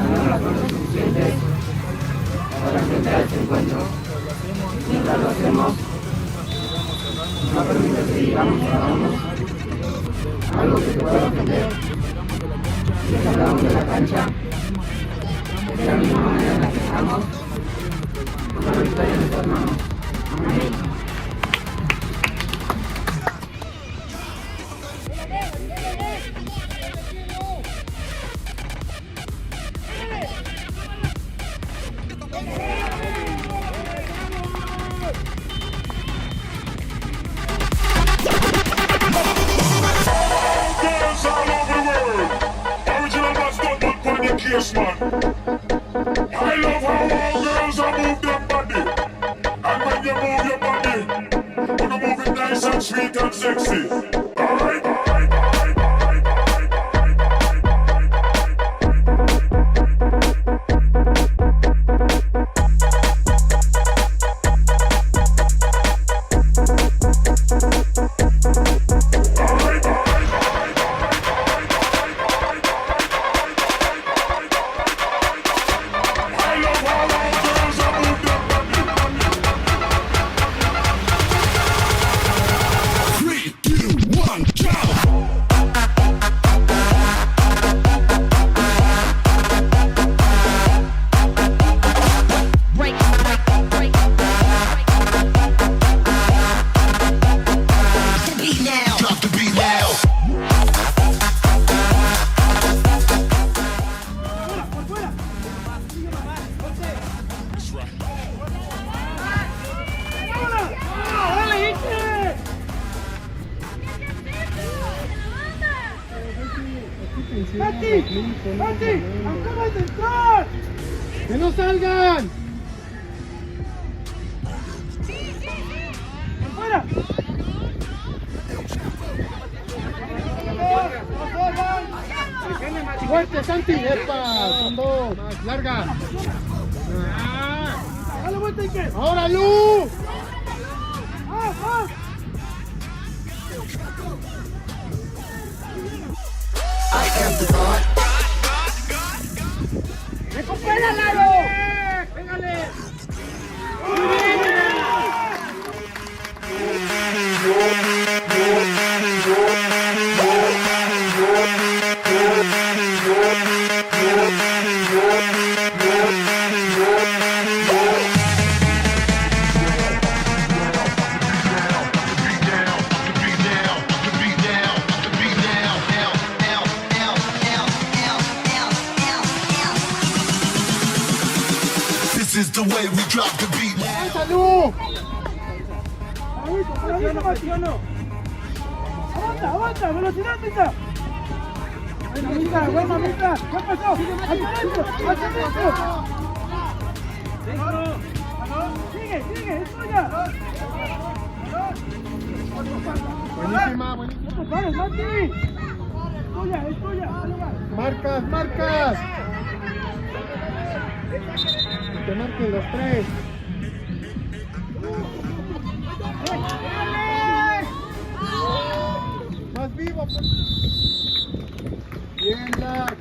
tenemos las fuerzas suficientes para enfrentar este encuentro. Mientras lo hacemos, no permite que digamos o hagamos algo que te pueda ofender. Les hablamos de la cancha, de la misma manera en la que estamos, con la victoria en nuestras manos. Amén. Yes, man. I love how all girls are move their body. And when you move your body, you move it nice and sweet and sexy. Alright, alright, alright, alright, alright, ¡Mati! ¡Acabas de entrar! ¡Que no salgan! ¡Afuera! ¡Fuerte, Santi! ¡Epa! Son dos. Más larga. ¡Dale vuelta, Ike! ¡Ahora, Lu! ¡Ah, ah! ¡Recupera, Lalo! ¡Pégale! This is the way we drop the beat. ¡Salud! ¡Aguanta! ¡Velocidad, Mita! ¡Buena, Mita! ¿Qué pasó? ¡Hacia adentro! ¡Sigue! ¡Es tuya! Buenísima. ¡No te pares, Mati! ¡Es tuya! ¡Marcas! Que marquen los tres. Más vivo. Bien, Black.